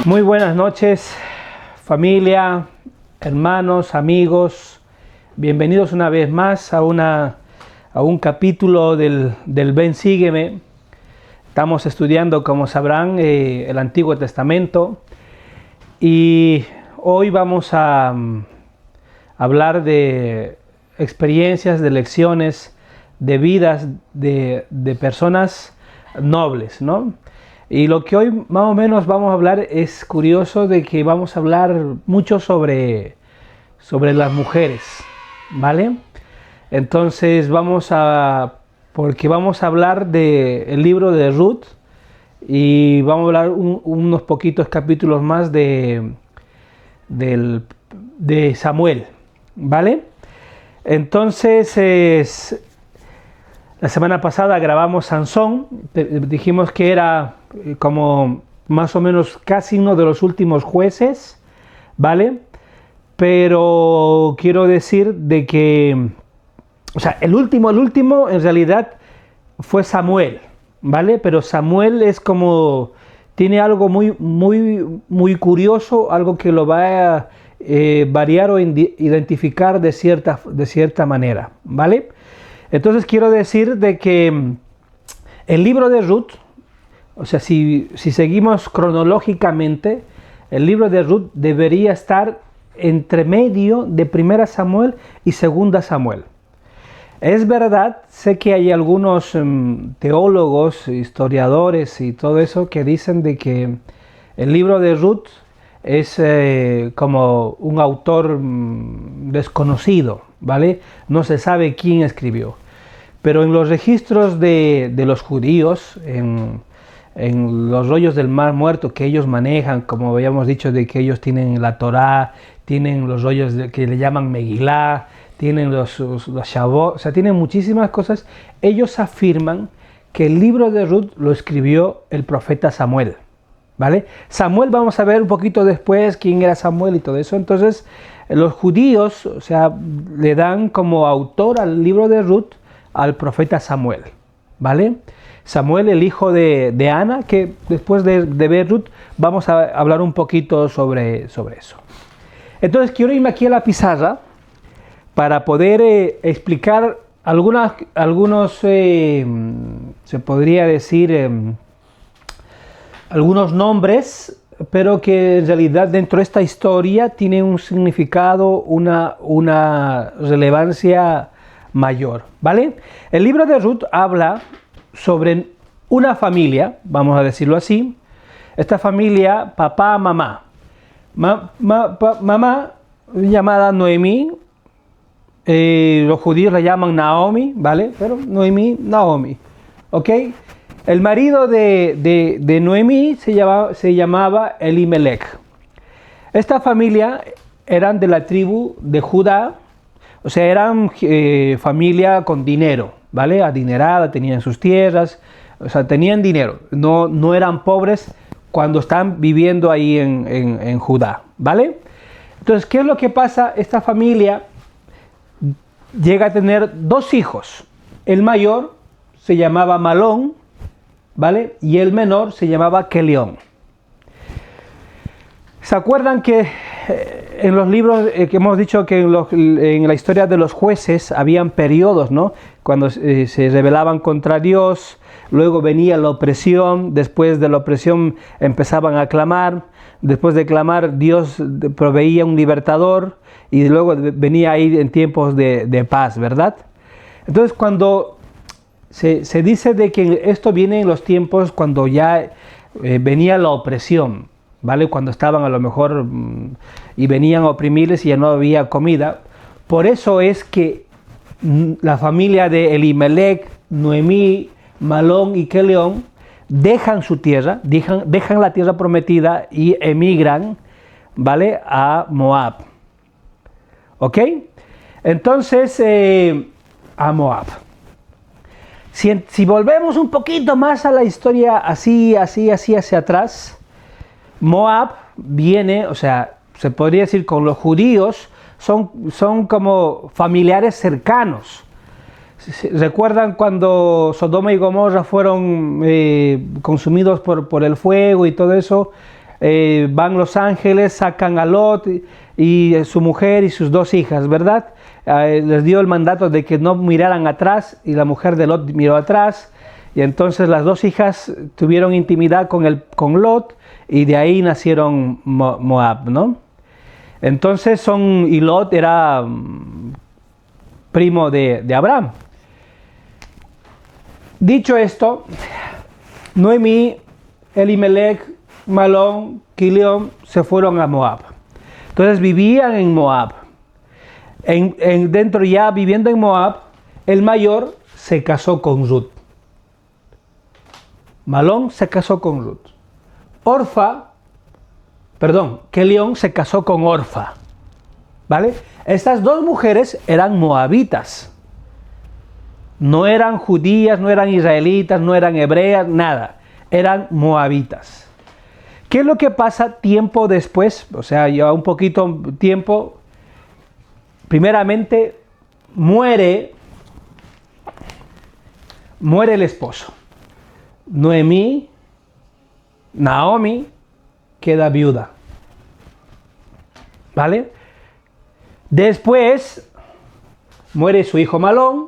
Muy buenas noches, familia, hermanos, amigos. Bienvenidos una vez más a un capítulo del Ven Sígueme. Estamos estudiando, como sabrán, el Antiguo Testamento. Y hoy vamos a hablar de experiencias, de lecciones, de vidas de personas nobles, ¿no? Y lo que hoy más o menos vamos a hablar es curioso, de que vamos a hablar mucho sobre las mujeres, ¿vale? Entonces porque vamos a hablar del libro de Ruth y vamos a hablar unos poquitos capítulos más de Samuel, ¿vale? Entonces la semana pasada grabamos Sansón, dijimos que era como más o menos casi uno de los últimos jueces, ¿vale? Pero quiero decir de que, o sea, el último en realidad fue Samuel, ¿vale? Pero Samuel es como, tiene algo muy curioso, algo que lo va a variar o identificar de cierta manera, ¿vale? Entonces quiero decir de que el libro de Ruth, o sea, si seguimos cronológicamente, el libro de Ruth debería estar entre medio de 1 Samuel y 2 Samuel. Es verdad, sé que hay algunos teólogos, historiadores y todo eso que dicen de que el libro de Ruth es como un autor desconocido, ¿vale? No se sabe quién escribió. Pero en los registros de los judíos, en los rollos del Mar Muerto que ellos manejan, como habíamos dicho, de que ellos tienen la Torá, tienen los rollos que le llaman Megilá, tienen los Shavot, o sea, tienen muchísimas cosas. Ellos afirman que el libro de Ruth lo escribió el profeta Samuel, ¿vale? Samuel, vamos a ver un poquito después quién era Samuel y todo eso. Entonces, los judíos, o sea, le dan como autor al libro de Ruth al profeta Samuel, ¿vale? Samuel, el hijo de Ana, que después de ver Ruth vamos a hablar un poquito sobre eso. Entonces quiero irme aquí a la pizarra para poder explicar algunos se podría decir, algunos nombres, pero que en realidad dentro de esta historia tiene un significado, una relevancia mayor, ¿vale? El libro de Ruth habla sobre una familia, vamos a decirlo así. Esta familia, papá, mamá. Mamá llamada Noemí, los judíos la llaman Naomi, ¿vale? Pero Noemí, Naomi, ¿ok? El marido de Noemí se llamaba Elimelech. Esta familia eran de la tribu de Judá, o sea, eran familia con dinero, ¿vale? Adinerada, tenían sus tierras, o sea, tenían dinero, no eran pobres cuando están viviendo ahí en Judá, ¿vale? Entonces, ¿qué es lo que pasa? Esta familia llega a tener 2 hijos. El mayor se llamaba Malón, ¿vale? Y el menor se llamaba Kelión. ¿Se acuerdan que en los libros que hemos dicho que en la historia de los jueces habían periodos, ¿no? Cuando se rebelaban contra Dios, luego venía la opresión, después de la opresión empezaban a clamar, después de clamar Dios proveía un libertador y luego venía ahí en tiempos de paz, ¿verdad? Entonces cuando se dice de que esto viene en los tiempos cuando ya venía la opresión, ¿vale? Cuando estaban a lo mejor y venían a oprimirles y ya no había comida. Por eso es que la familia de Elimelech, Noemí, Malón y Kelión dejan su tierra, dejan la tierra prometida y emigran, ¿vale? A Moab. ¿Ok? Entonces, a Moab. Si volvemos un poquito más a la historia así hacia atrás, Moab viene, o sea, se podría decir con los judíos, son como familiares cercanos. ¿Recuerdan cuando Sodoma y Gomorra fueron consumidos por el fuego y todo eso? van los ángeles, sacan a Lot y su mujer y sus 2 hijas, ¿verdad? Les dio el mandato de que no miraran atrás y la mujer de Lot miró atrás y entonces las 2 hijas tuvieron intimidad con Lot y de ahí nacieron Moab, ¿no? Entonces y Lot era primo de Abraham. Dicho esto, Noemí, Elimelech, Malón, Quilión se fueron a Moab. Entonces vivían en Moab. Dentro ya viviendo en Moab, el mayor se casó con Ruth. Malón se casó con Ruth. Quilión se casó con Orfa. ¿Vale? Estas 2 mujeres eran moabitas. No eran judías, no eran israelitas, no eran hebreas, nada. Eran moabitas. ¿Qué es lo que pasa tiempo después? O sea, ya un poquito tiempo. Primeramente, muere el esposo. Naomi queda viuda. ¿Vale? Después muere su hijo Malón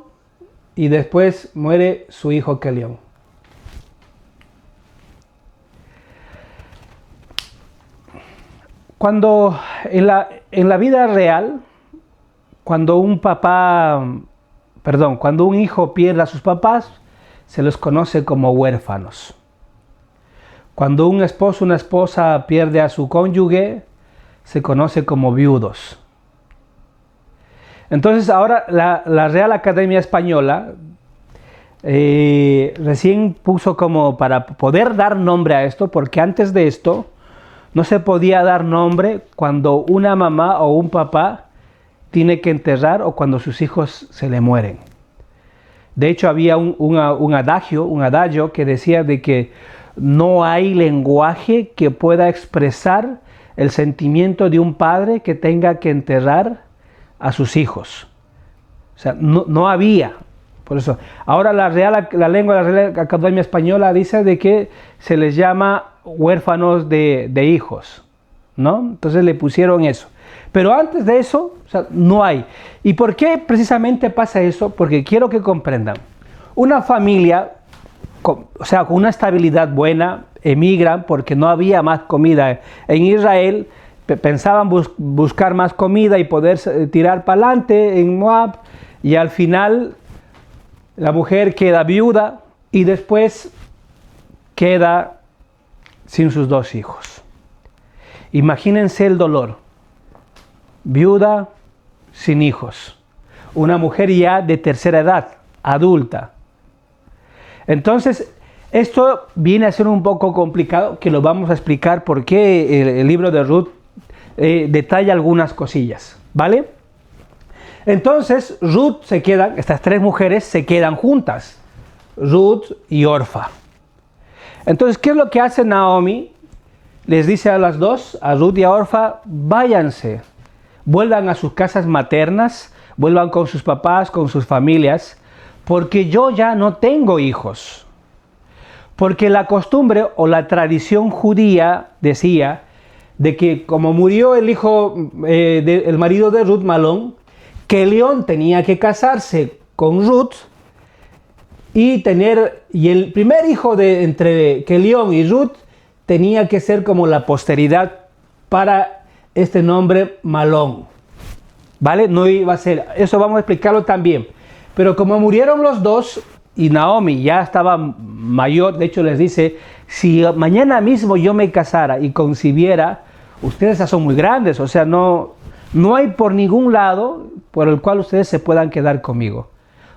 y después muere su hijo Quilión. Cuando en la vida real, cuando un hijo pierde a sus papás, se los conoce como huérfanos. Cuando un esposo o una esposa pierde a su cónyuge, se conoce como viudos. Entonces ahora la Real Academia Española recién puso como para poder dar nombre a esto, porque antes de esto no se podía dar nombre cuando una mamá o un papá tiene que enterrar o cuando sus hijos se le mueren. De hecho había un adagio que decía de que no hay lenguaje que pueda expresar el sentimiento de un padre que tenga que enterrar a sus hijos. O sea, no había. Por eso, ahora la lengua de la Real Academia Española dice de que se les llama huérfanos de hijos, ¿no? Entonces le pusieron eso. Pero antes de eso, o sea, no hay. ¿Y por qué precisamente pasa eso? Porque quiero que comprendan. Una familia, con una estabilidad buena, emigran porque no había más comida en Israel. Pensaban buscar más comida y poder tirar para adelante en Moab, y al final la mujer queda viuda y después queda sin sus 2 hijos. Imagínense el dolor. Viuda, sin hijos. Una mujer ya de tercera edad, adulta. Entonces, esto viene a ser un poco complicado, que lo vamos a explicar porque el libro de Ruth detalla algunas cosillas, ¿vale? Entonces, estas 3 mujeres se quedan juntas, Ruth y Orfa. Entonces, ¿qué es lo que hace Naomi? Les dice a las 2, a Ruth y a Orfa, váyanse, vuelvan a sus casas maternas, vuelvan con sus papás, con sus familias, porque yo ya no tengo hijos. Porque la costumbre o la tradición judía decía de que como murió el marido de Ruth, Malón, Quilión tenía que casarse con Ruth y el primer hijo entre Quilión y Ruth tenía que ser como la posteridad para este nombre Malón, ¿vale? No iba a ser, eso vamos a explicarlo también. Pero como murieron los 2 y Naomi ya estaba mayor, de hecho les dice, si mañana mismo yo me casara y concibiera, ustedes ya son muy grandes, o sea, no hay por ningún lado por el cual ustedes se puedan quedar conmigo.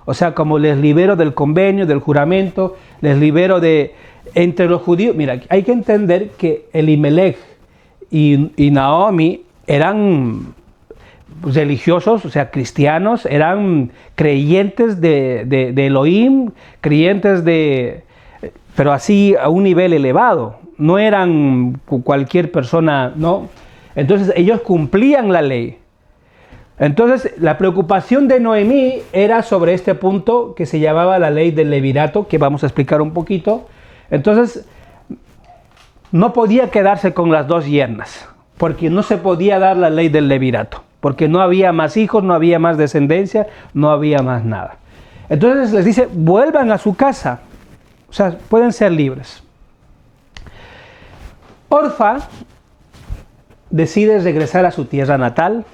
O sea, como les libero del convenio, del juramento, les libero entre los judíos. Mira, hay que entender que Elimelech y Naomi eran religiosos, o sea, cristianos, eran creyentes de Elohim, pero así a un nivel elevado. No eran cualquier persona, ¿no? Entonces ellos cumplían la ley. Entonces la preocupación de Noemí era sobre este punto que se llamaba la ley del levirato, que vamos a explicar un poquito. Entonces no podía quedarse con las dos yernas, porque no se podía dar la ley del levirato, porque no había más hijos, no había más descendencia, no había más nada. Entonces les dice, vuelvan a su casa, o sea, pueden ser libres. Orfa decide regresar a su tierra natal,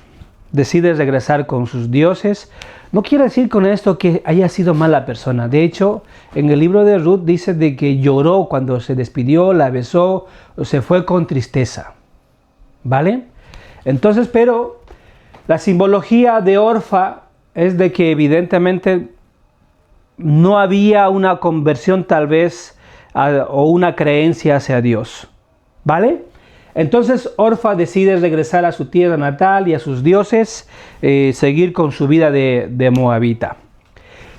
decide regresar con sus dioses. No quiere decir con esto que haya sido mala persona. De hecho, en el libro de Ruth dice de que lloró cuando se despidió, la besó, se fue con tristeza. ¿Vale? Entonces, pero la simbología de Orfa es de que evidentemente no había una conversión tal vez o una creencia hacia Dios. ¿Vale? Entonces Orfa decide regresar a su tierra natal y a sus dioses, seguir con su vida de moabita.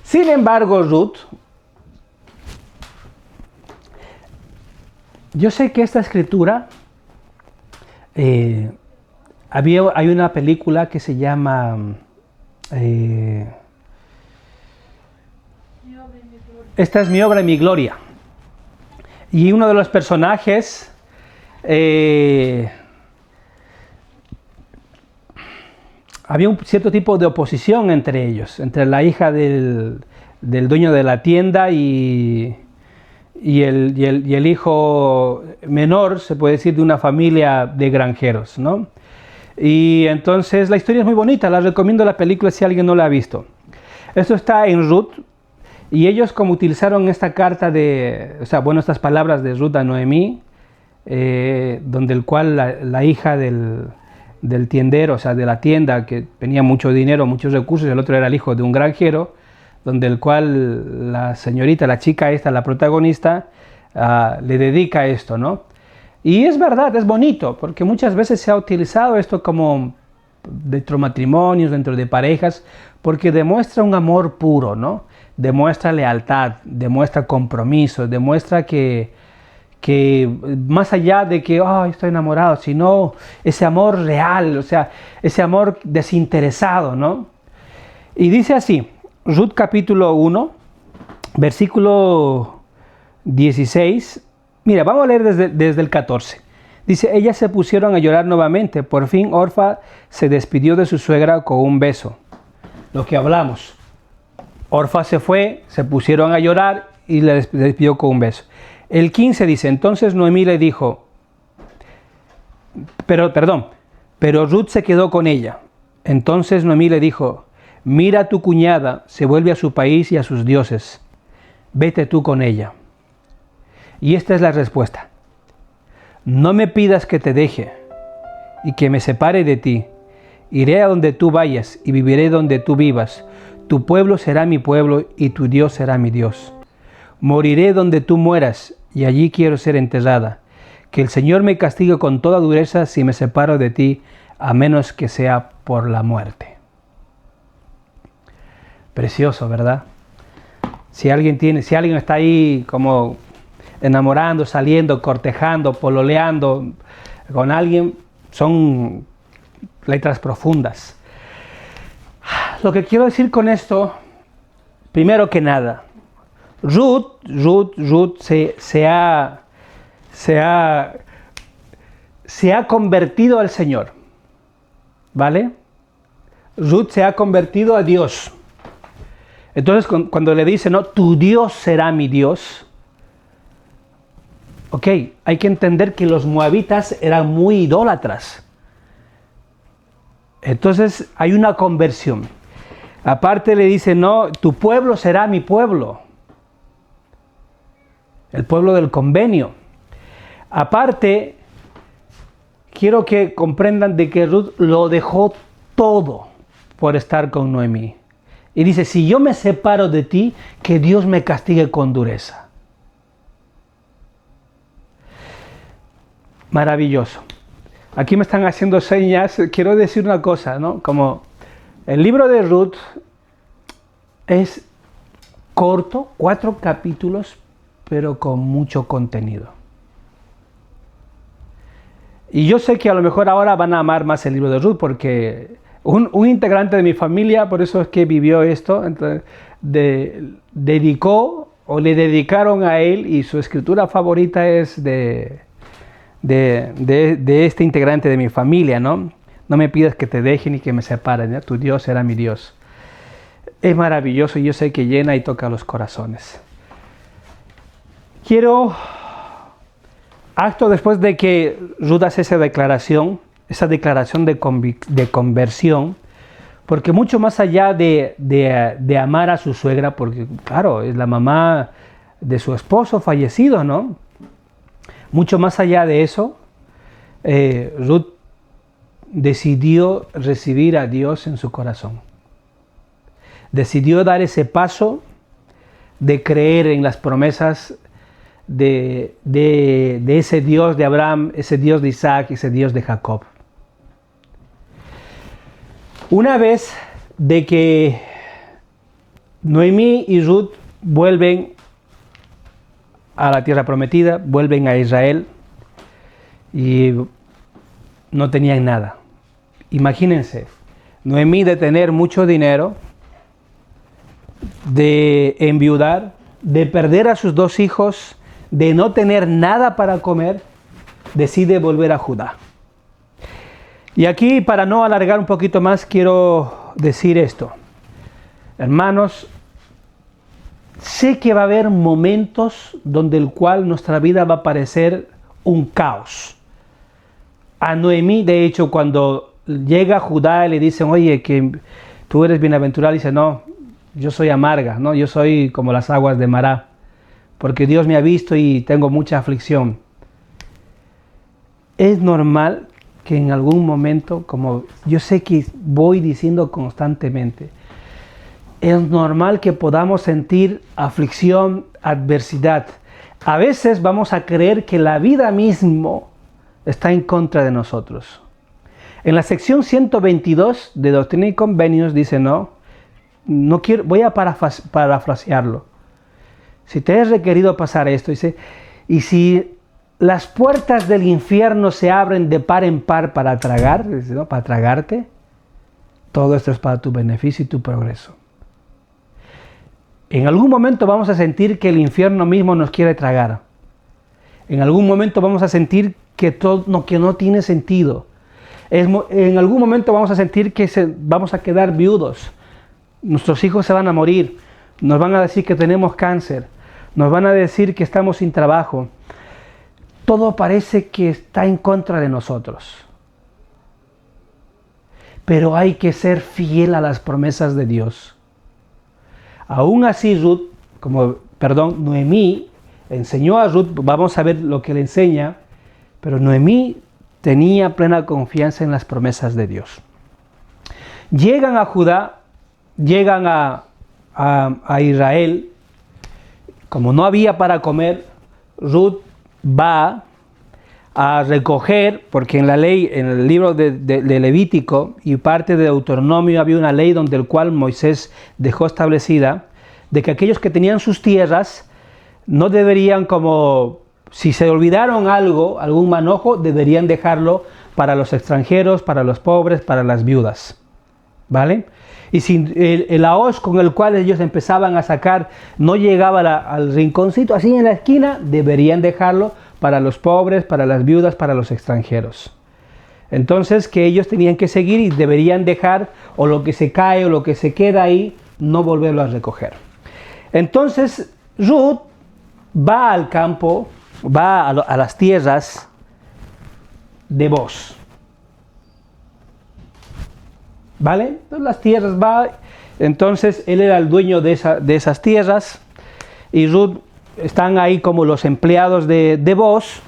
Sin embargo, Ruth, yo sé que esta escritura, hay una película que se llama Esta es mi obra y mi gloria. Y uno de los personajes había un cierto tipo de oposición entre ellos, entre la hija del dueño de la tienda y el hijo menor, se puede decir, de una familia de granjeros, ¿no? Y entonces la historia es muy bonita, la recomiendo la película si alguien no la ha visto. Esto está en Ruth, y ellos como utilizaron esta carta estas palabras de Ruth a Noemí, donde el cual la hija del tiendero, o sea, de la tienda, que tenía mucho dinero, muchos recursos, y el otro era el hijo de un granjero, donde el cual la señorita, la chica esta, la protagonista, le dedica esto, ¿no? Y es verdad, es bonito, porque muchas veces se ha utilizado esto como dentro de matrimonios, dentro de parejas, porque demuestra un amor puro, ¿no? Demuestra lealtad, demuestra compromiso, demuestra que más allá de que estoy enamorado, sino ese amor real, o sea, ese amor desinteresado, ¿no? Y dice así, Ruth capítulo 1, versículo 16, mira, vamos a leer desde el 14. Dice, ellas se pusieron a llorar nuevamente, por fin Orfa se despidió de su suegra con un beso. Lo que hablamos, Orfa se fue, se pusieron a llorar y le despidió con un beso. El 15 dice, entonces Noemí le dijo, pero Ruth se quedó con ella. Entonces Noemí le dijo, mira, tu cuñada se vuelve a su país y a sus dioses. Vete tú con ella. Y esta es la respuesta. No me pidas que te deje y que me separe de ti. Iré a donde tú vayas y viviré donde tú vivas. Tu pueblo será mi pueblo y tu Dios será mi Dios. Moriré donde tú mueras y allí quiero ser enterrada. Que el Señor me castigue con toda dureza si me separo de ti, a menos que sea por la muerte. Precioso, ¿verdad? Si alguien está ahí como enamorando, saliendo, cortejando, pololeando con alguien, son letras profundas. Lo que quiero decir con esto, primero que nada, Ruth se ha convertido al Señor, ¿vale? Ruth se ha convertido a Dios. Entonces cuando le dice, no, tu Dios será mi Dios, ok, hay que entender que los moabitas eran muy idólatras. Entonces hay una conversión. Aparte le dice, no, tu pueblo será mi pueblo. El pueblo del convenio. Aparte, quiero que comprendan de que Ruth lo dejó todo por estar con Noemí. Y dice, si yo me separo de ti, que Dios me castigue con dureza. Maravilloso. Aquí me están haciendo señas. Quiero decir una cosa, ¿no? Como el libro de Ruth es corto, 4 capítulos, pero con mucho contenido. Y yo sé que a lo mejor ahora van a amar más el libro de Ruth, porque un integrante de mi familia, por eso es que vivió esto, entonces, le dedicaron a él, y su escritura favorita es de de este integrante de mi familia, ¿no? No me pidas que te deje ni que me separen, ¿no? Tu Dios será mi Dios. Es maravilloso y yo sé que llena y toca los corazones. Acto después de que Ruth hace esa declaración de conversión, porque mucho más allá de amar a su suegra, porque claro, es la mamá de su esposo fallecido, ¿no? Mucho más allá de eso, Ruth decidió recibir a Dios en su corazón. Decidió dar ese paso de creer en las promesas de ese Dios de Abraham, ese Dios de Isaac, ese Dios de Jacob. Una vez de que Noemí y Ruth vuelven a la tierra prometida, vuelven a Israel y no tenían nada. Imagínense, Noemí de tener mucho dinero, de enviudar, de perder a sus 2 hijos, de no tener nada para comer, decide volver a Judá. Y aquí, para no alargar un poquito más, quiero decir esto. Hermanos, sé que va a haber momentos donde el cual nuestra vida va a parecer un caos. A Noemí, de hecho, cuando llega a Judá y le dicen, oye, que tú eres bienaventurada, dice, no, yo soy amarga, ¿no? Yo soy como las aguas de Mará, porque Dios me ha visto y tengo mucha aflicción. Es normal que en algún momento, como yo sé que voy diciendo constantemente, es normal que podamos sentir aflicción, adversidad. A veces vamos a creer que la vida mismo está en contra de nosotros. En la sección 122 de Doctrina y Convenios dice, no quiero, voy a parafrasearlo. Si te es requerido pasar esto, dice, y si las puertas del infierno se abren de par en par para tragar, ¿no? Para tragarte, todo esto es para tu beneficio y tu progreso. En algún momento vamos a sentir que el infierno mismo nos quiere tragar. En algún momento vamos a sentir que no tiene sentido. En algún momento vamos a sentir que vamos a quedar viudos. Nuestros hijos se van a morir. Nos van a decir que tenemos cáncer. Nos van a decir que estamos sin trabajo. Todo parece que está en contra de nosotros. Pero hay que ser fiel a las promesas de Dios. Aún así Noemí enseñó a Ruth, vamos a ver lo que le enseña, pero Noemí tenía plena confianza en las promesas de Dios. Llegan a Judá, llegan a Israel, como no había para comer, Ruth va a recoger, porque en la ley, en el libro de Levítico y parte de Deuteronomio había una ley donde el cual Moisés dejó establecida, de que aquellos que tenían sus tierras no deberían, como si se olvidaron algún manojo, deberían dejarlo para los extranjeros, para los pobres, para las viudas, ¿vale? Y si el ahoz con el cual ellos empezaban a sacar no llegaba al rinconcito, así en la esquina, deberían dejarlo para los pobres, para las viudas, para los extranjeros. Entonces, que ellos tenían que seguir y deberían dejar, o lo que se cae o lo que se queda ahí, no volverlo a recoger. Entonces, Ruth va al campo, va a las tierras de Booz. ¿Vale? Entonces las tierras entonces él era el dueño de esas tierras y Ruth están ahí como los empleados de Booz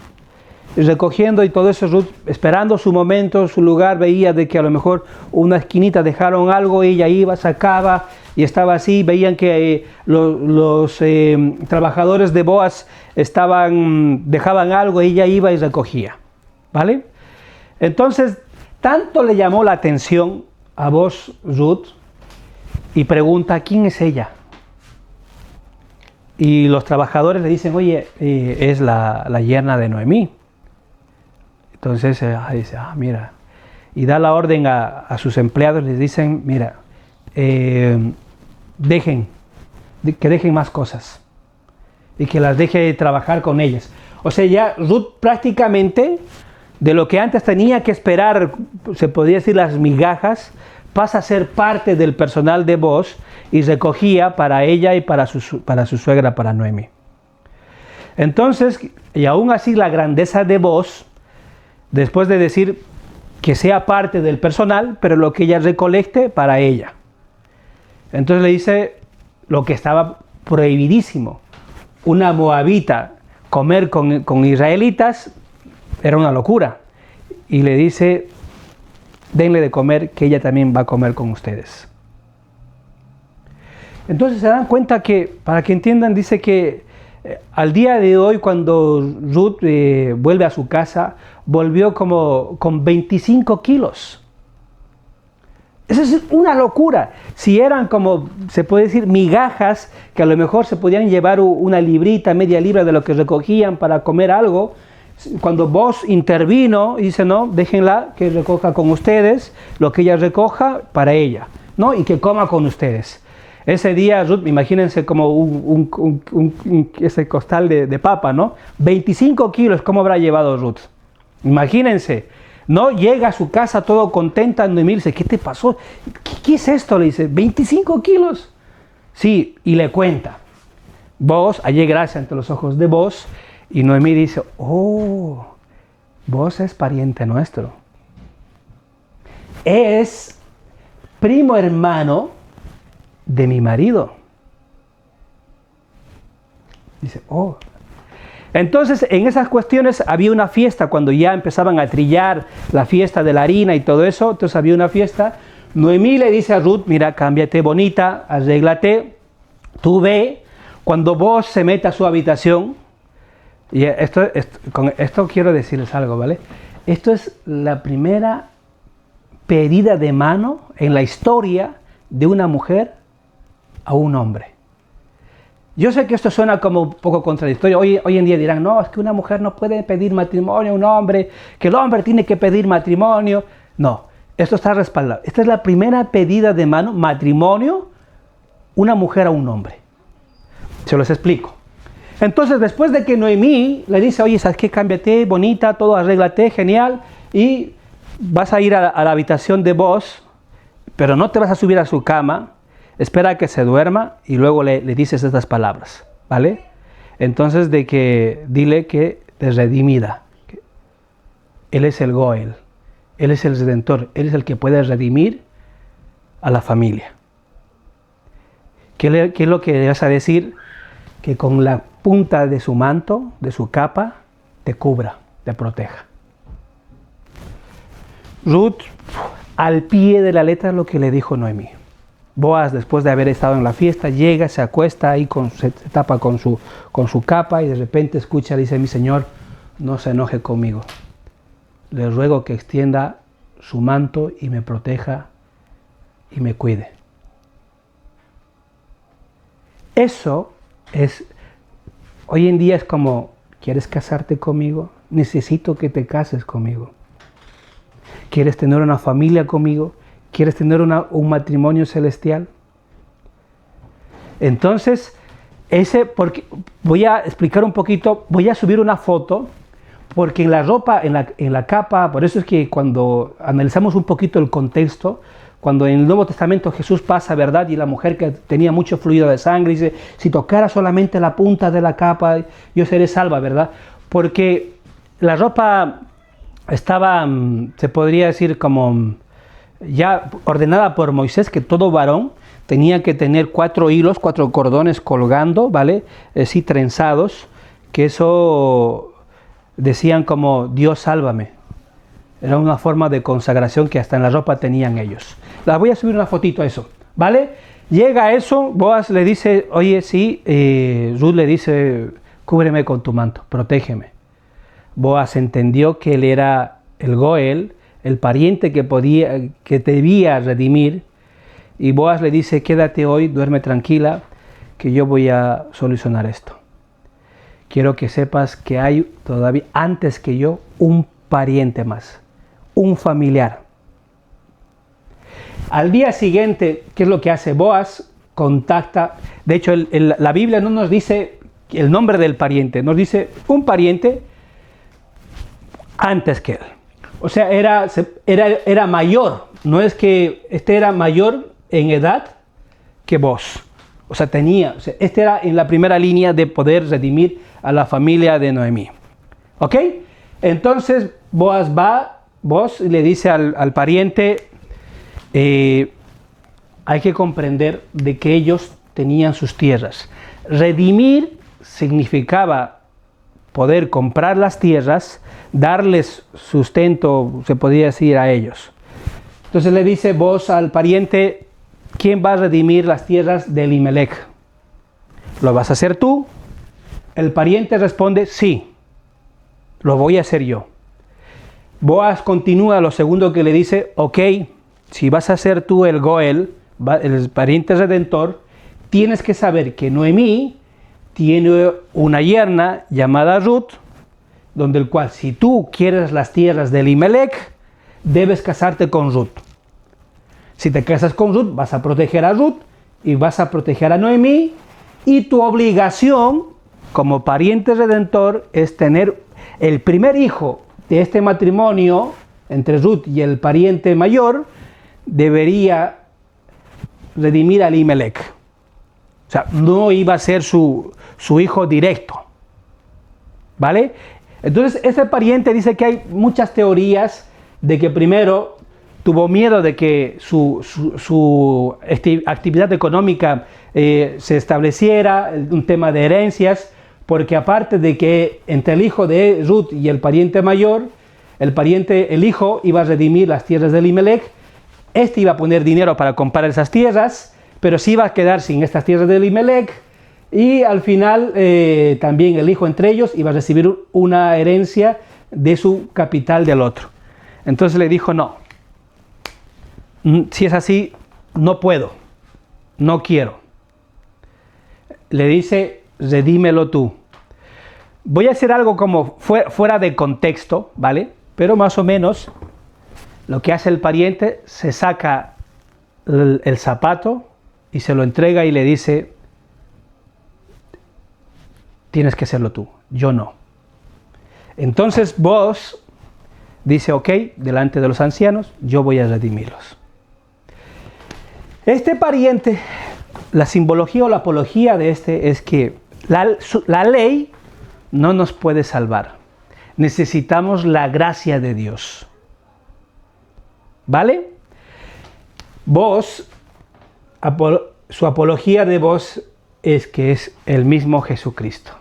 recogiendo y todo eso. Ruth esperando su momento, su lugar, veía de que a lo mejor una esquinita dejaron algo, ella iba, sacaba y estaba así, veían que los trabajadores de Boaz dejaban algo, ella iba y recogía, ¿vale? Entonces tanto le llamó la atención a Boaz Ruth y pregunta, ¿quién es ella? Y los trabajadores le dicen, oye, es la yerna de Noemí. Entonces dice, mira, y da la orden a sus empleados, les dicen, mira, que dejen más cosas y que las deje trabajar con ellas. O sea, ya Ruth prácticamente, de lo que antes tenía que esperar, se podría decir las migajas, pasa a ser parte del personal de Booz y recogía para ella y para su suegra, para Noemí. Entonces, y aún así la grandeza de Booz, después de decir que sea parte del personal, pero lo que ella recolecte para ella. Entonces le dice lo que estaba prohibidísimo. Una moabita comer con israelitas era una locura. Y le dice, denle de comer, que ella también va a comer con ustedes. Entonces se dan cuenta que, para que entiendan, dice que al día de hoy, cuando Ruth vuelve a su casa, volvió como con 25 kilos. Eso es una locura. Si eran como, se puede decir, migajas, que a lo mejor se podían llevar una librita, media libra de lo que recogían para comer algo, cuando Booz intervino y dice, no, déjenla que recoja con ustedes, lo que ella recoja para ella, ¿no? Y que coma con ustedes. Ese día, Ruth, imagínense como ese costal de papa, ¿no? 25 kilos, ¿cómo habrá llevado Ruth? Imagínense, ¿no? Llega a su casa todo contenta, Noemí dice, ¿qué te pasó? ¿Qué es esto? Le dice, 25 kilos. Sí, y le cuenta. Booz, hallé gracia ante los ojos de Booz, y Noemí dice, oh, Booz es pariente nuestro. Es primo hermano de mi marido. Dice, oh. Entonces, en esas cuestiones había una fiesta, cuando ya empezaban a trillar la fiesta de la harina y todo eso, entonces había una fiesta. Noemí le dice a Ruth, mira, cámbiate bonita, arréglate, tú ve, cuando Booz se mete a su habitación, y con esto quiero decirles algo, ¿vale? Esto es la primera pedida de mano en la historia de una mujer a un hombre. Yo sé que esto suena como un poco contradictorio. Hoy en día dirán, no, es que una mujer no puede pedir matrimonio a un hombre, que el hombre tiene que pedir matrimonio. No, esto está respaldado. Esta es la primera pedida de mano, matrimonio, una mujer a un hombre. Se los explico. Entonces, después de que Noemí le dice, oye, ¿sabes qué? Cámbiate, bonita, todo arréglate, genial, y vas a ir a la habitación de Booz, pero no te vas a subir a su cama, espera a que se duerma y luego le dices estas palabras, ¿vale? Entonces, dile que es redimida. Que Él es el Goel, Él es el Redentor, Él es el que puede redimir a la familia. ¿Qué es lo que le vas a decir? Que con la punta de su manto, de su capa, te cubra, te proteja. Ruth, al pie de la letra, lo que le dijo Noemí. Boaz, después de haber estado en la fiesta, llega, se acuesta ahí, se tapa con su capa y de repente escucha, dice, mi señor, no se enoje conmigo. Le ruego que extienda su manto y me proteja y me cuide. Eso es, hoy en día es como, ¿quieres casarte conmigo? Necesito que te cases conmigo. ¿Quieres tener una familia conmigo? ¿Quieres tener un matrimonio celestial? Entonces, porque voy a explicar un poquito, voy a subir una foto, porque en la ropa, en la capa, por eso es que cuando analizamos un poquito el contexto, cuando en el Nuevo Testamento Jesús pasa, ¿verdad? Y la mujer que tenía mucho fluido de sangre dice, si tocara solamente la punta de la capa, yo seré salva, ¿verdad? Porque la ropa estaba, se podría decir como ya ordenada por Moisés, que todo varón tenía que tener 4 hilos, 4 cordones colgando, ¿vale? Sí, trenzados, que eso decían como Dios sálvame. Era una forma de consagración que hasta en la ropa tenían ellos. Les voy a subir una fotito a eso, ¿vale? Llega eso, Boaz le dice, oye, sí, Ruth le dice, cúbreme con tu manto, protégeme. Boaz entendió que él era el Goel, el pariente que debía redimir, y Boaz le dice, quédate hoy, duerme tranquila, que yo voy a solucionar esto. Quiero que sepas que hay todavía, antes que yo, un pariente más, un familiar. Al día siguiente, ¿qué es lo que hace Boaz? Contacta, de hecho la Biblia no nos dice el nombre del pariente. Nos dice un pariente antes que él. O sea, era mayor. No es que este era mayor en edad que vos. O sea, este era en la primera línea de poder redimir a la familia de Noemí. ¿Ok? Entonces, vos le dice al pariente, hay que comprender de que ellos tenían sus tierras. Redimir significaba poder comprar las tierras, darles sustento, se podría decir, a ellos. Entonces le dice vos al pariente, ¿quién va a redimir las tierras de Elimelech? ¿Lo vas a hacer tú? El pariente responde, sí, lo voy a hacer yo. Boaz continúa lo segundo que le dice, ok, si vas a ser tú el Goel, el pariente redentor, tienes que saber que Noemí tiene una yerna llamada Ruth, donde el cual si tú quieres las tierras de Elimelech, debes casarte con Ruth. Si te casas con Ruth, vas a proteger a Ruth y vas a proteger a Noemí, y tu obligación como pariente redentor es tener el primer hijo de este matrimonio entre Ruth y el pariente mayor, debería redimir a Elimelech. O sea, no iba a ser su hijo directo. ¿Vale? Entonces, ese pariente dice que hay muchas teorías de que primero tuvo miedo de que su actividad económica se estableciera, un tema de herencias, porque aparte de que entre el hijo de Ruth y el pariente mayor, el hijo iba a redimir las tierras de Elimelech, este iba a poner dinero para comprar esas tierras, pero se iba a quedar sin estas tierras de Elimelech, y al final también el hijo entre ellos iba a recibir una herencia de su capital del otro. Entonces le dijo, no, si es así, no puedo, no quiero. Le dice, redímelo tú. Voy a hacer algo como fuera de contexto, ¿vale? Pero más o menos lo que hace el pariente, se saca el zapato y se lo entrega y le dice, tienes que hacerlo tú, yo no. Entonces vos dice, ok, delante de los ancianos, yo voy a redimirlos. Este pariente, la simbología o la apología de este es que la ley no nos puede salvar. Necesitamos la gracia de Dios. ¿Vale? Vos, su apología de vos es que es el mismo Jesucristo.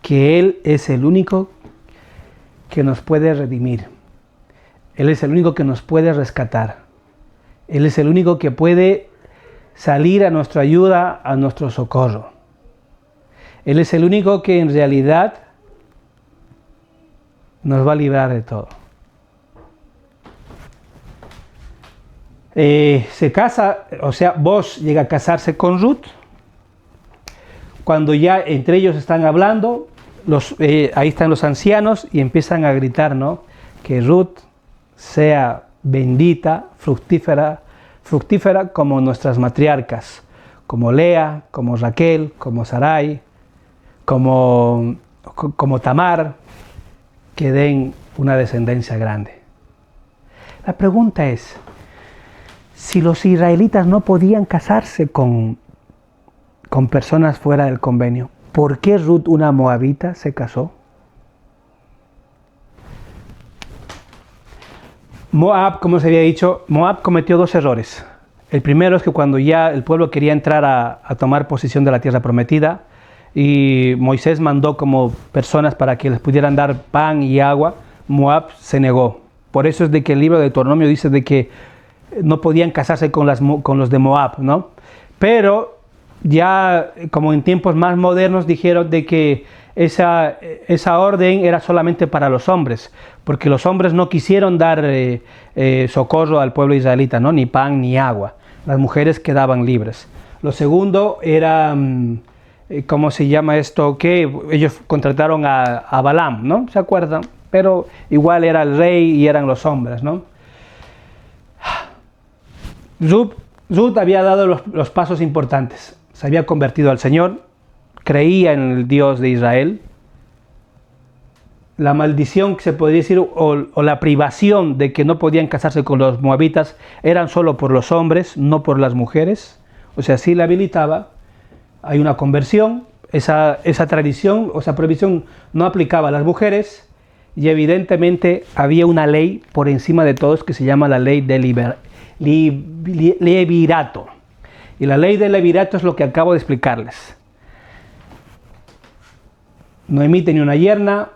Que Él es el único que nos puede redimir. Él es el único que nos puede rescatar. Él es el único que puede salir a nuestra ayuda, a nuestro socorro. Él es el único que en realidad nos va a librar de todo. Se casa, o sea, Boaz llega a casarse con Ruth. Cuando ya entre ellos están hablando, ahí están los ancianos y empiezan a gritar, ¿no? Que Ruth sea bendita, fructífera como nuestras matriarcas, como Lea, como Raquel, como Sarai, como Tamar, que den una descendencia grande. La pregunta es, si los israelitas no podían casarse con personas fuera del convenio, ¿por qué Ruth, una moabita, se casó? Moab, como se había dicho, Moab cometió dos errores. El primero es que cuando ya el pueblo quería entrar a tomar posesión de la tierra prometida, y Moisés mandó como personas para que les pudieran dar pan y agua, Moab se negó. Por eso es de que el libro de Deuteronomio dice de que no podían casarse con los de Moab, ¿no? Pero ya como en tiempos más modernos dijeron de que esa orden era solamente para los hombres, porque los hombres no quisieron dar socorro al pueblo israelita, ¿no? Ni pan ni agua. Las mujeres quedaban libres. Lo segundo era, ¿cómo se llama esto? Que ellos contrataron a Balaam, ¿no? ¿Se acuerdan? Pero igual era el rey y eran los hombres, ¿no? Ruth había dado los pasos importantes. se había convertido al Señor, creía en el Dios de Israel. La maldición, que se podría decir, o la privación de que no podían casarse con los moabitas, eran solo por los hombres, no por las mujeres. O sea, sí la habilitaba. Hay una conversión, esa tradición o esa prohibición no aplicaba a las mujeres, y evidentemente había una ley por encima de todos que se llama la ley de levirato. Y la ley del levirato es lo que acabo de explicarles. Noemí tenía una yerna,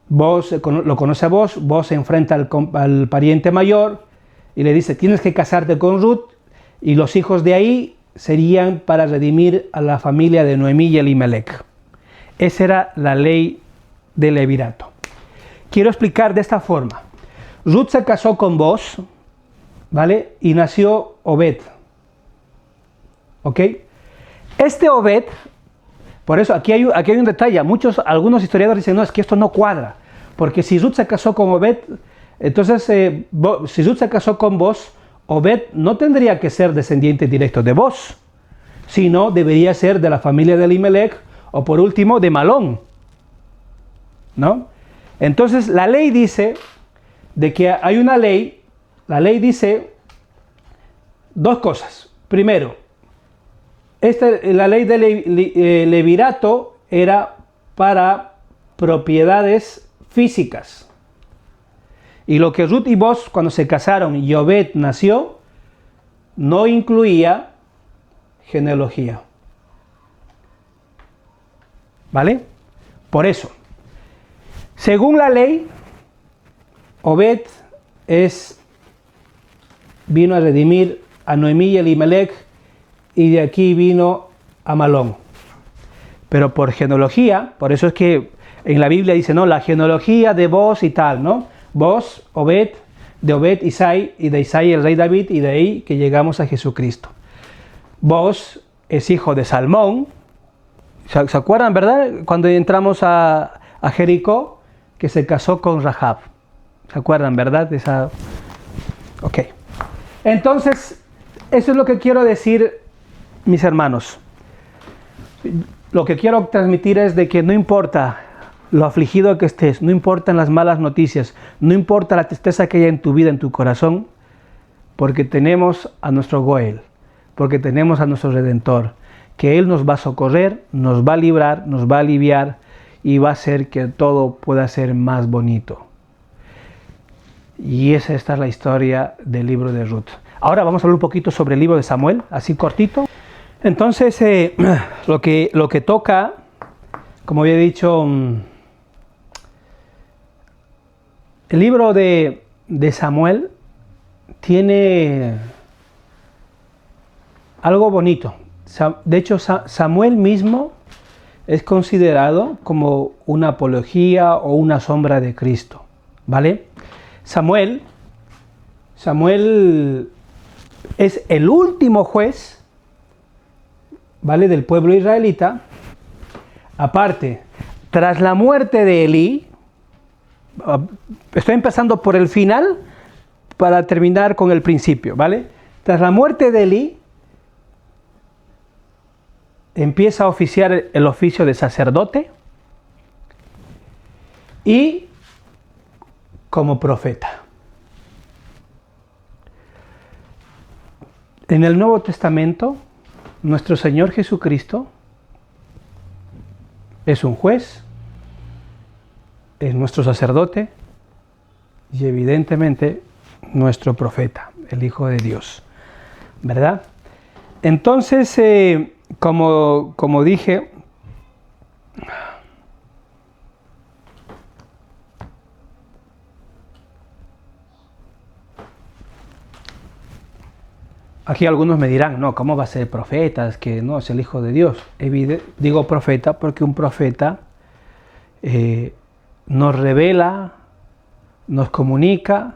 Booz lo conoce a Booz, Booz se enfrenta al pariente mayor y le dice, tienes que casarte con Ruth, y los hijos de ahí serían para redimir a la familia de Noemí y Elimelech. Esa era la ley del levirato. Quiero explicar de esta forma. Ruth se casó con Booz, ¿vale? Y nació Obed. ¿Ok? Este Obed, por eso aquí hay un detalle. Algunos historiadores dicen, no, es que esto no cuadra. Porque si Ruth se casó con Obed, entonces, si Ruth se casó con Booz, Obed no tendría que ser descendiente directo de Booz, sino debería ser de la familia de Elimelech, o por último, de Malón, ¿no? Entonces, la ley dice de que hay una ley, la ley dice dos cosas. Primero, la ley de levirato era para propiedades físicas. Y lo que Ruth y Booz, cuando se casaron y Obed nació, no incluía genealogía. ¿Vale? Por eso, según la ley, Obed vino a redimir a Noemí y Elimelech, y de aquí vino a Malón. Pero por genealogía, por eso es que en la Biblia dice, no, la genealogía de Booz y tal, ¿no? Booz, Obed, de Obed, Isaí, y de Isaí el rey David, y de ahí que llegamos a Jesucristo. Booz es hijo de Salmón. ¿Se acuerdan, verdad? Cuando entramos a Jericó, que se casó con Rahab. ¿Se acuerdan, verdad? Ok. Entonces, eso es lo que quiero decir, mis hermanos. Lo que quiero transmitir es de que no importa lo afligido que estés, no importan las malas noticias, no importa la tristeza que haya en tu vida, en tu corazón, porque tenemos a nuestro Goel, porque tenemos a nuestro Redentor, que Él nos va a socorrer, nos va a librar, nos va a aliviar y va a hacer que todo pueda ser más bonito. Y esta es la historia del libro de Ruth. Ahora vamos a hablar un poquito sobre el libro de Samuel, así cortito. Entonces, lo que toca, como había dicho, el libro de Samuel tiene algo bonito. De hecho, Samuel mismo es considerado como una apología o una sombra de Cristo, ¿vale? Samuel es el último juez, ¿vale?, del pueblo israelita. Aparte, tras la muerte de Elí, estoy empezando por el final para terminar con el principio, ¿vale? Tras la muerte de Elí, empieza a oficiar el oficio de sacerdote y como profeta. En el Nuevo Testamento, nuestro Señor Jesucristo es un juez, es nuestro sacerdote y evidentemente nuestro profeta, el Hijo de Dios, ¿verdad? Entonces, como dije, aquí algunos me dirán, no, ¿cómo va a ser profeta? Es que no, es el Hijo de Dios. Digo profeta porque un profeta nos revela, nos comunica,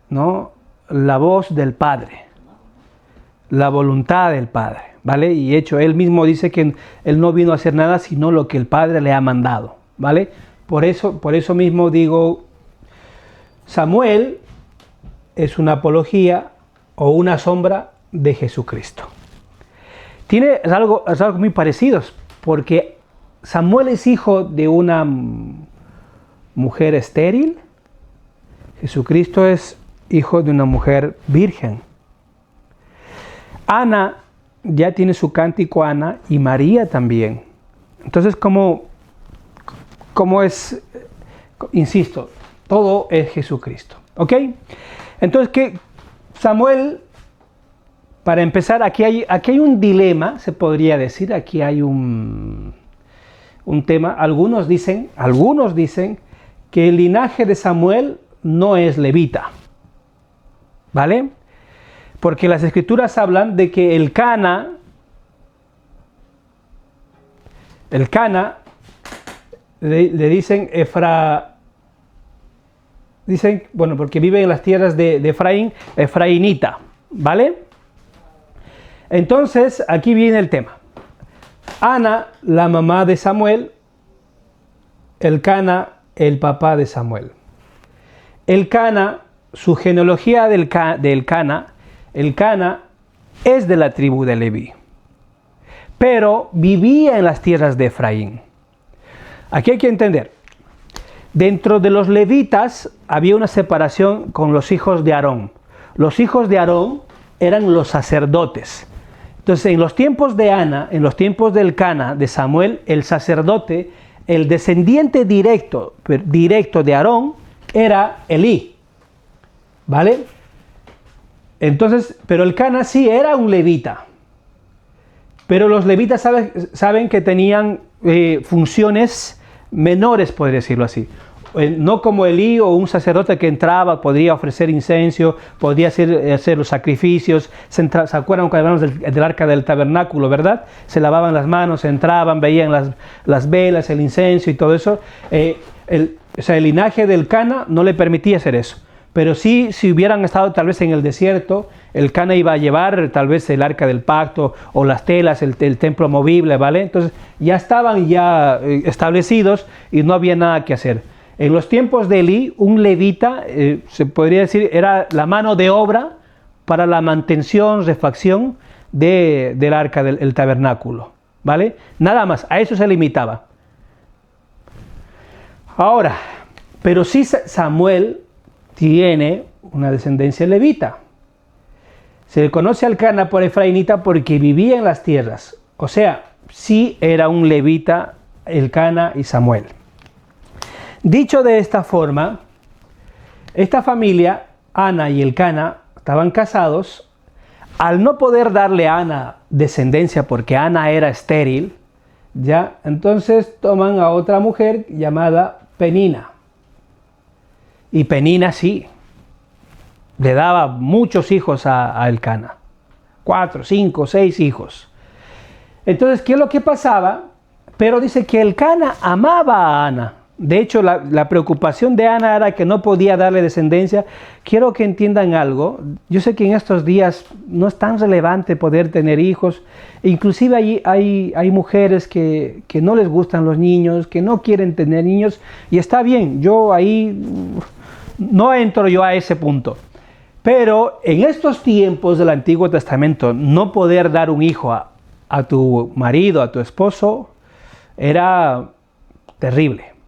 ¿no?, la voz del Padre, la voluntad del Padre, ¿vale? Y hecho, él mismo dice que él no vino a hacer nada sino lo que el Padre le ha mandado, ¿vale? Por eso mismo digo, Samuel es una apología o una sombra de Jesucristo. es algo muy parecido, porque Samuel es hijo de una mujer estéril, Jesucristo es hijo de una mujer virgen. Ana ya tiene su cántico Ana y María también. Entonces, como es, insisto, todo es Jesucristo. ¿Ok? Entonces, ¿qué? Samuel, para empezar, aquí hay un dilema, se podría decir, aquí hay un tema. Algunos dicen que el linaje de Samuel no es levita, ¿vale? Porque las escrituras hablan de que el Cana le dicen dicen, bueno, porque vive en las tierras de Efraín, efraínita, ¿vale? Entonces, aquí viene el tema. Ana, la mamá de Samuel, el Cana, el papá de Samuel. El Cana, su genealogía del Cana, el Cana es de la tribu de Leví, pero vivía en las tierras de Efraín. Aquí hay que entender, dentro de los levitas había una separación con los hijos de Aarón. Los hijos de Aarón eran los sacerdotes. Entonces, en los tiempos de Ana, en los tiempos del Cana, de Samuel, el sacerdote, el descendiente directo de Aarón, era Elí, ¿vale? Entonces, pero el Cana sí era un levita, pero los levitas saben que tenían funciones menores, por decirlo así. No como Elí o un sacerdote que entraba, podría ofrecer incienso, podía hacer los sacrificios. ¿Se acuerdan cuando hablamos del arca del tabernáculo, verdad? Se lavaban las manos, entraban, veían las velas, el incienso y todo eso. El linaje del Cana no le permitía hacer eso. Pero sí, si hubieran estado tal vez en el desierto, el Cana iba a llevar tal vez el arca del pacto o las telas, el templo movible, ¿vale? Entonces ya estaban establecidos y no había nada que hacer. En los tiempos de Elí, un levita, se podría decir, era la mano de obra para la mantención, refacción del arca del tabernáculo, ¿vale? Nada más, a eso se limitaba. Ahora, pero sí Samuel tiene una descendencia levita. Se le conoce al Cana por efraínita porque vivía en las tierras. O sea, sí era un levita el Cana y Samuel. Dicho de esta forma, esta familia, Ana y el Cana, estaban casados. Al no poder darle a Ana descendencia porque Ana era estéril, ya, entonces toman a otra mujer llamada Penina. Y Penina sí, le daba muchos hijos a Elcana, 4, 5, 6 hijos. Entonces, ¿qué es lo que pasaba? Pero dice que Elcana amaba a Ana. De hecho, la preocupación de Ana era que no podía darle descendencia. Quiero que entiendan algo. Yo sé que en estos días no es tan relevante poder tener hijos. Inclusive hay mujeres que no les gustan los niños, que no quieren tener niños. Y está bien, yo ahí no entro yo a ese punto. Pero en estos tiempos del Antiguo Testamento, no poder dar un hijo a tu marido, a tu esposo, era terrible.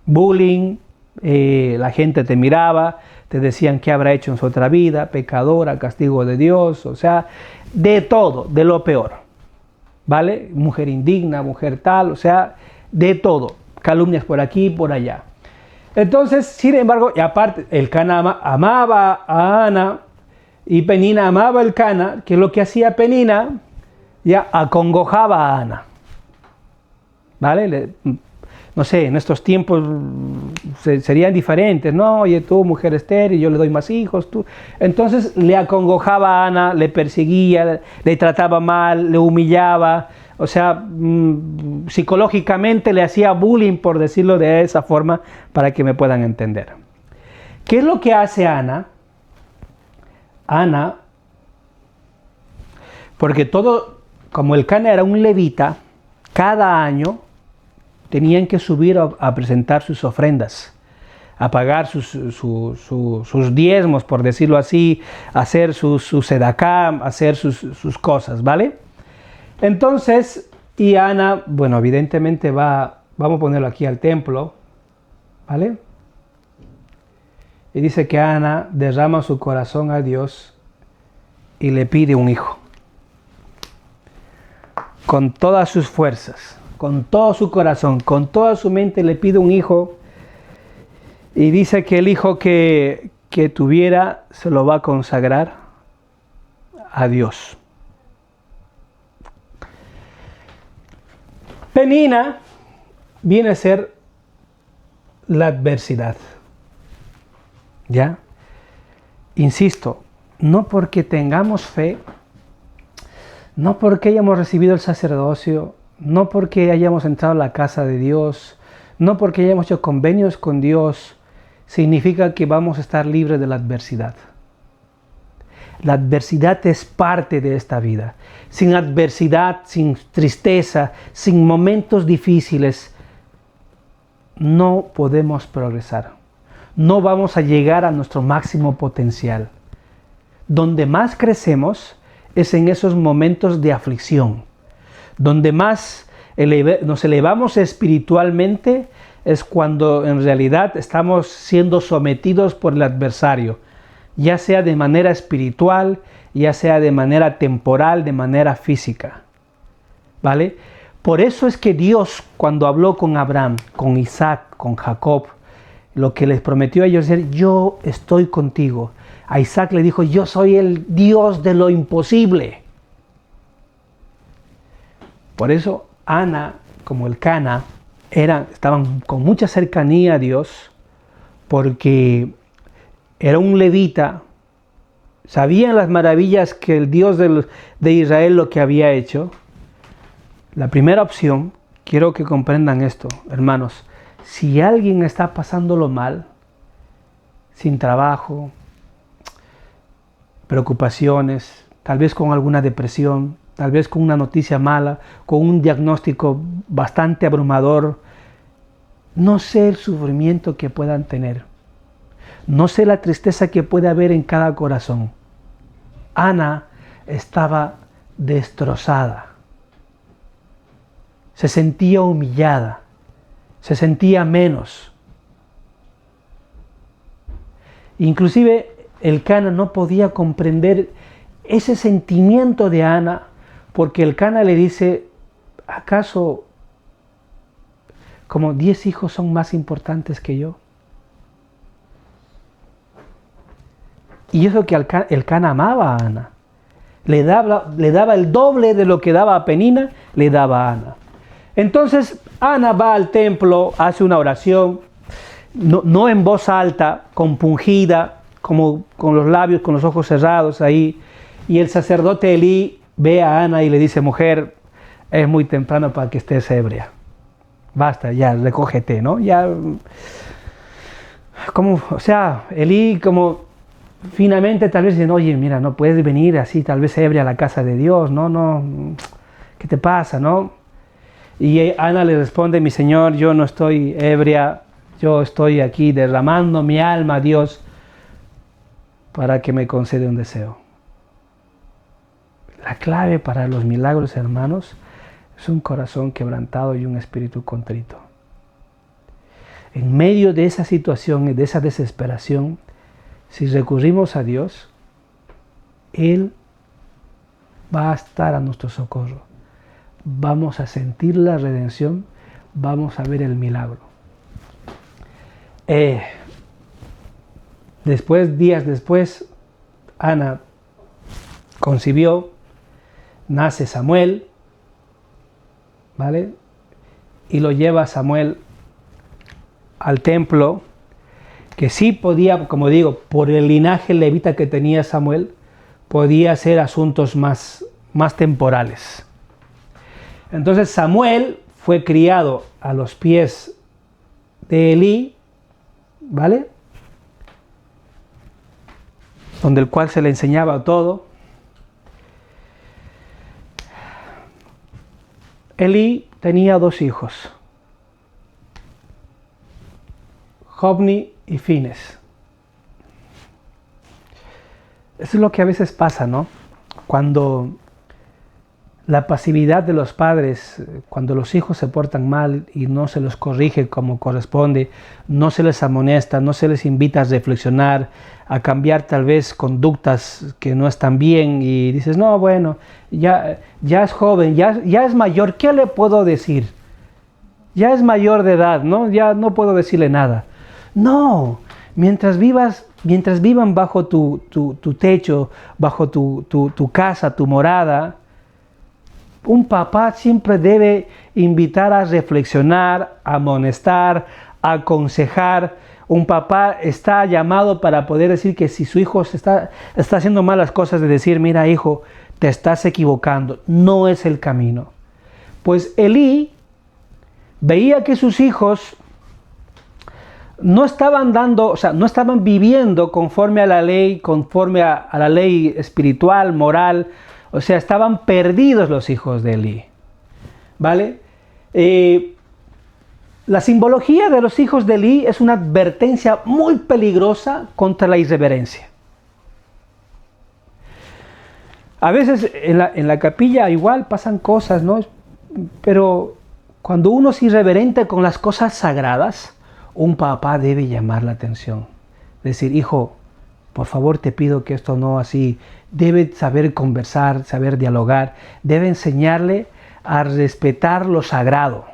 Bullying, la gente te miraba, te decían qué habrá hecho en su otra vida, pecadora, castigo de Dios, o sea, de todo, de lo peor, ¿vale? Mujer indigna, mujer tal, o sea, de todo, calumnias por aquí y por allá. Entonces, sin embargo, y aparte, el Cana amaba a Ana y Penina amaba al Cana, que lo que hacía Penina, ya acongojaba a Ana, ¿vale? No sé, en estos tiempos serían diferentes, ¿no? Oye, tú, mujer estéril, yo le doy más hijos, tú. Entonces le acongojaba a Ana, le perseguía, le trataba mal, le humillaba, o sea, psicológicamente le hacía bullying, por decirlo de esa forma, para que me puedan entender. ¿Qué es lo que hace Ana? Ana, porque todo, como el Cana era un levita, cada año tenían que subir a presentar sus ofrendas, a pagar sus diezmos, por decirlo así, hacer su sedacá, hacer sus cosas, ¿vale? Entonces, y Ana, bueno, evidentemente vamos a ponerlo aquí al templo, ¿vale? Y dice que Ana derrama su corazón a Dios y le pide un hijo. Con todas sus fuerzas, con todo su corazón, con toda su mente le pide un hijo. Y dice que el hijo que tuviera se lo va a consagrar a Dios. Penina viene a ser la adversidad. ¿Ya? Insisto, no porque tengamos fe, no porque hayamos recibido el sacerdocio, no porque hayamos entrado a la casa de Dios, no porque hayamos hecho convenios con Dios, significa que vamos a estar libres de la adversidad. La adversidad es parte de esta vida. Sin adversidad, sin tristeza, sin momentos difíciles, no podemos progresar. No vamos a llegar a nuestro máximo potencial. Donde más crecemos es en esos momentos de aflicción. Donde más nos elevamos espiritualmente es cuando en realidad estamos siendo sometidos por el adversario, ya sea de manera espiritual, ya sea de manera temporal, de manera física. ¿Vale? Por eso es que Dios, cuando habló con Abraham, con Isaac, con Jacob, lo que les prometió a ellos es: yo estoy contigo. A Isaac le dijo: yo soy el Dios de lo imposible. Por eso Ana, como el Cana, estaban con mucha cercanía a Dios, porque era un levita, sabían las maravillas que el Dios de Israel lo que había hecho. La primera opción, quiero que comprendan esto, hermanos: si alguien está pasándolo mal, sin trabajo, preocupaciones, tal vez con alguna depresión, tal vez con una noticia mala, con un diagnóstico bastante abrumador, no sé el sufrimiento que puedan tener, no sé la tristeza que puede haber en cada corazón. Ana estaba destrozada, se sentía humillada, se sentía menos. Inclusive el Cana no podía comprender ese sentimiento de Ana, porque el Cana le dice: ¿acaso como 10 hijos son más importantes que yo? Y eso que el Cana amaba a Ana. Le daba el doble de lo que daba a Penina, le daba a Ana. Entonces Ana va al templo, hace una oración, no en voz alta, compungida, como con los labios, con los ojos cerrados ahí. Y el sacerdote Elí ve a Ana y le dice: mujer, es muy temprano para que estés ebria. Basta, ya, recógete, ¿no? Ya, Elí como finamente tal vez dicen: oye, mira, no puedes venir así, tal vez ebria a la casa de Dios, no, ¿qué te pasa, no? Y Ana le responde: mi Señor, yo no estoy ebria, yo estoy aquí derramando mi alma a Dios para que me conceda un deseo. La clave para los milagros, hermanos, es un corazón quebrantado y un espíritu contrito. En medio de esa situación y de esa desesperación, si recurrimos a Dios, Él va a estar a nuestro socorro. Vamos a sentir la redención, vamos a ver el milagro. Días después, Ana concibió, nace Samuel, ¿vale? Y lo lleva Samuel al templo, que sí podía, como digo, por el linaje levita que tenía Samuel, podía hacer asuntos más temporales. Entonces Samuel fue criado a los pies de Elí, ¿vale? Donde el cual se le enseñaba todo. Elí tenía 2 hijos, Hofni y Fines. Eso es lo que a veces pasa, ¿no? Cuando la pasividad de los padres cuando los hijos se portan mal y no se los corrige como corresponde, no se les amonesta, no se les invita a reflexionar, a cambiar tal vez conductas que no están bien y dices, no, bueno, ya es joven, ya es mayor, ¿qué le puedo decir? Ya es mayor de edad, ¿no? Ya no puedo decirle nada. No, mientras vivan bajo tu techo, bajo tu casa, tu morada, un papá siempre debe invitar a reflexionar, a amonestar, a aconsejar. Un papá está llamado para poder decir que si su hijo está haciendo malas cosas, de decir, mira hijo, te estás equivocando, no es el camino. Pues Elí veía que sus hijos no estaban no estaban viviendo conforme a la ley, conforme a la ley espiritual, moral. O sea, estaban perdidos los hijos de Elí, ¿vale? La simbología de los hijos de Elí es una advertencia muy peligrosa contra la irreverencia. A veces en la capilla igual pasan cosas, ¿no? Pero cuando uno es irreverente con las cosas sagradas, un papá debe llamar la atención. Decir, hijo, por favor te pido que esto no así. Debe saber conversar, saber dialogar. Debe enseñarle a respetar lo sagrado.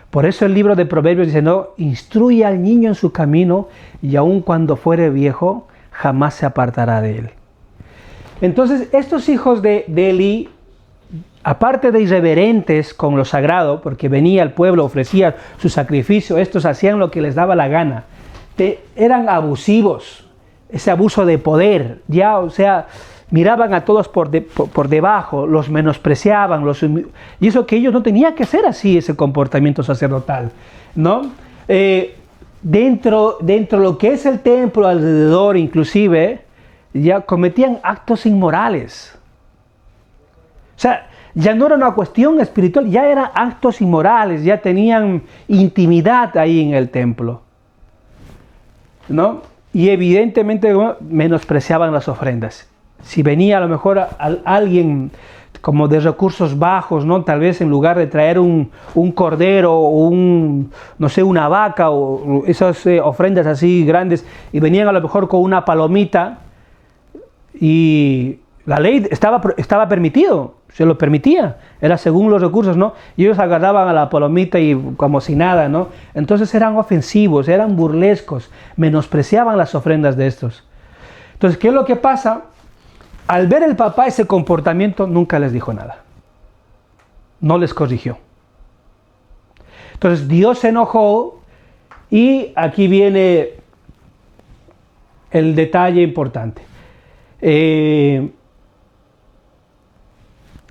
Por eso el libro de Proverbios dice, no, instruye al niño en su camino y aun cuando fuere viejo, jamás se apartará de él. Entonces, estos hijos de Elí, aparte de irreverentes con lo sagrado, porque venía el pueblo, ofrecía su sacrificio, estos hacían lo que les daba la gana, eran abusivos. Ese abuso de poder, ya, o sea, miraban a todos por debajo, los menospreciaban, y eso que ellos no tenían que ser así, ese comportamiento sacerdotal, ¿no? Dentro de lo que es el templo, alrededor inclusive, ya cometían actos inmorales. O sea, ya no era una cuestión espiritual, ya eran actos inmorales, ya tenían intimidad ahí en el templo, ¿no? Y evidentemente menospreciaban las ofrendas. Si venía a lo mejor alguien como de recursos bajos, ¿no? Tal vez en lugar de traer un cordero o no sé, una vaca o esas ofrendas así grandes, y venían a lo mejor con una palomita, y la ley estaba permitido, se lo permitía, era según los recursos, ¿no? Y ellos agarraban a la palomita y como si nada, ¿no? Entonces eran ofensivos, eran burlescos, menospreciaban las ofrendas de estos. Entonces, ¿qué es lo que pasa? Al ver el papá ese comportamiento, nunca les dijo nada. No les corrigió. Entonces Dios se enojó y aquí viene el detalle importante.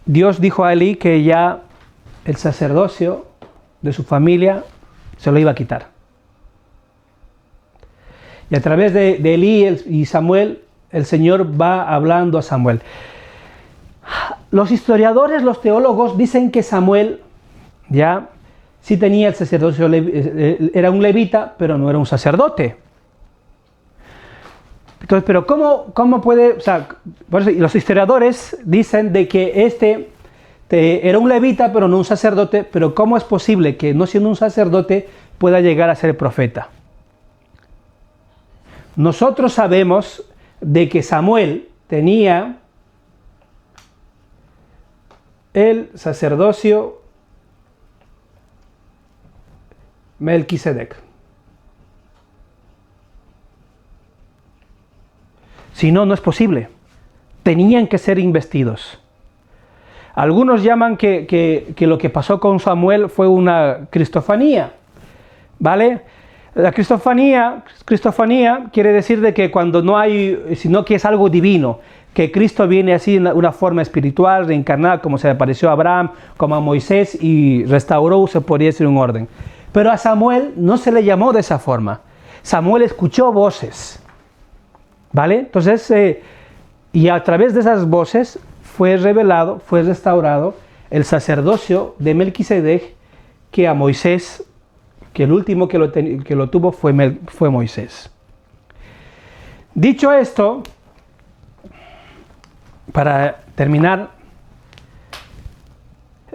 Dios dijo a Elí que ya el sacerdocio de su familia se lo iba a quitar. Y a través de Elí y Samuel, el Señor va hablando a Samuel. Los historiadores, los teólogos dicen que Samuel ya sí tenía el sacerdocio, era un levita, pero no era un sacerdote. Entonces, pero ¿cómo puede? O sea, por eso, los historiadores dicen de que era un levita, pero no un sacerdote, pero ¿cómo es posible que no siendo un sacerdote pueda llegar a ser profeta? Nosotros sabemos de que Samuel tenía el sacerdocio Melquisedec. Si no, no es posible. Tenían que ser investidos. Algunos llaman que lo que pasó con Samuel fue una cristofanía, ¿vale? La cristofanía quiere decir de que cuando no hay, sino que es algo divino, que Cristo viene así en una forma espiritual, reencarnada, como se le apareció a Abraham, como a Moisés, y restauró, se podría decir, un orden. Pero a Samuel no se le llamó de esa forma. Samuel escuchó voces, ¿vale? Entonces, y a través de esas voces fue revelado, fue restaurado el sacerdocio de Melquisedec, que a Moisés, que el último que lo tuvo fue Moisés. Dicho esto, para terminar,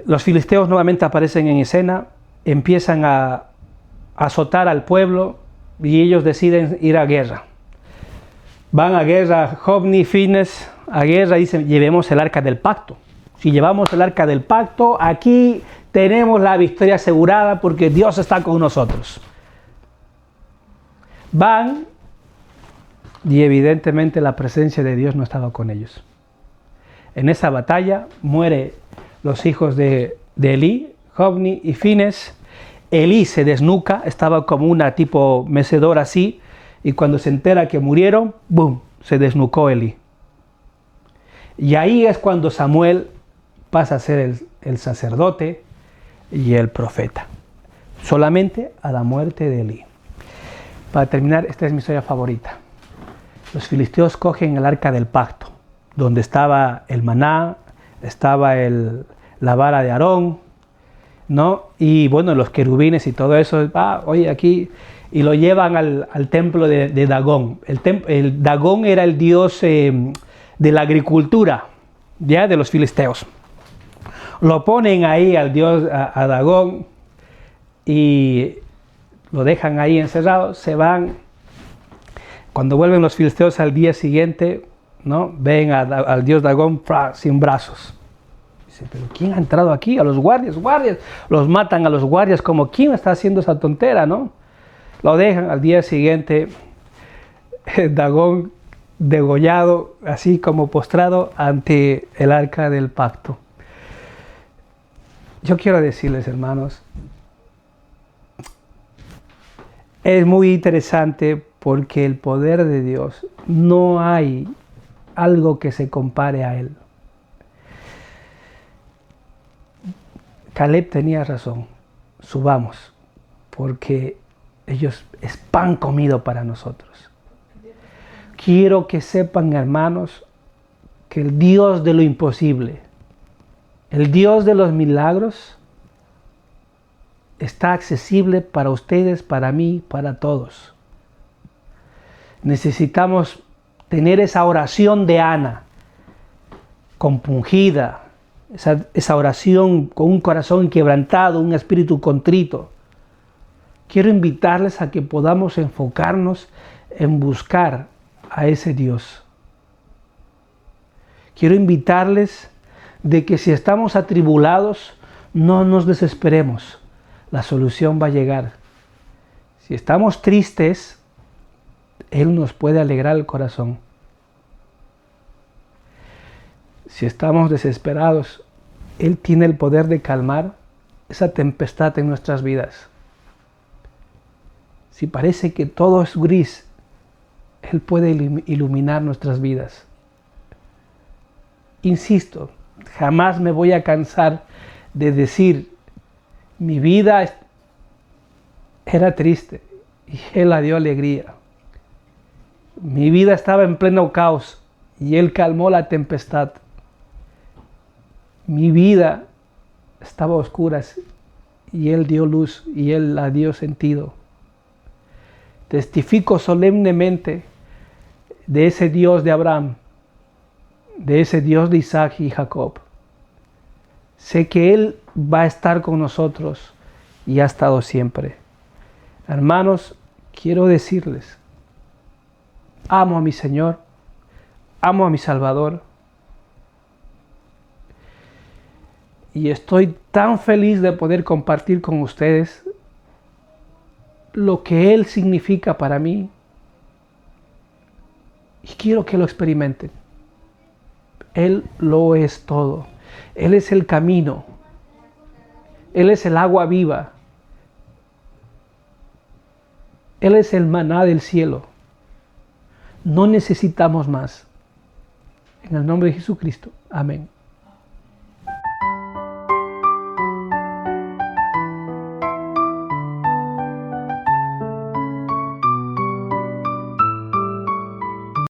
Los filisteos nuevamente aparecen en escena, empiezan a azotar al pueblo y ellos deciden ir a guerra. Van a guerra, Hofni, Finehas, a guerra y dicen, llevemos el arca del pacto. Si llevamos el arca del pacto, aquí tenemos la victoria asegurada porque Dios está con nosotros. Van y evidentemente la presencia de Dios no estaba con ellos. En esa batalla mueren los hijos de Elí, Hofni y Finehas. Elí se desnuca, estaba como una tipo mecedora así, y cuando se entera que murieron, ¡boom!, se desnucó Elí. Y ahí es cuando Samuel pasa a ser el sacerdote y el profeta, solamente a la muerte de Elí. Para terminar, esta es mi historia favorita. Los filisteos cogen el arca del pacto, donde estaba el maná, estaba la vara de Aarón, ¿no? Y bueno, los querubines y todo eso, oye, aquí, y lo llevan al templo de Dagón. El Dagón era el dios de la agricultura, ¿ya?, de los filisteos. Lo ponen ahí al dios, a Dagón, y lo dejan ahí encerrado, se van. Cuando vuelven los filisteos al día siguiente, ¿no?, ven al dios Dagón sin brazos. Dice, pero ¿quién ha entrado aquí? A los guardias, los matan a los guardias, como ¿quién está haciendo esa tontera, no? Lo dejan al día siguiente, Dagón degollado, así como postrado ante el arca del pacto. Yo quiero decirles, hermanos, es muy interesante porque el poder de Dios, no hay algo que se compare a Él. Caleb tenía razón, subamos, porque ellos es pan comido para nosotros. Quiero que sepan, hermanos, que el Dios de lo imposible, el Dios de los milagros, está accesible para ustedes, para mí, para todos. Necesitamos tener esa oración de Ana, compungida, esa oración con un corazón quebrantado, un espíritu contrito. Quiero invitarles a que podamos enfocarnos en buscar a ese Dios. Quiero invitarles de que si estamos atribulados, no nos desesperemos. La solución va a llegar. Si estamos tristes, Él nos puede alegrar el corazón. Si estamos desesperados, Él tiene el poder de calmar esa tempestad en nuestras vidas. Si parece que todo es gris, Él puede iluminar nuestras vidas. Insisto, jamás me voy a cansar de decir, mi vida era triste y Él la dio alegría. Mi vida estaba en pleno caos y Él calmó la tempestad. Mi vida estaba a oscuras y Él dio luz y Él la dio sentido. Testifico solemnemente de ese Dios de Abraham, de ese Dios de Isaac y Jacob. Sé que Él va a estar con nosotros y ha estado siempre. Hermanos, quiero decirles, amo a mi Señor, amo a mi Salvador, y estoy tan feliz de poder compartir con ustedes lo que Él significa para mí, y quiero que lo experimenten. Él lo es todo. Él es el camino. Él es el agua viva. Él es el maná del cielo. No necesitamos más. En el nombre de Jesucristo. Amén.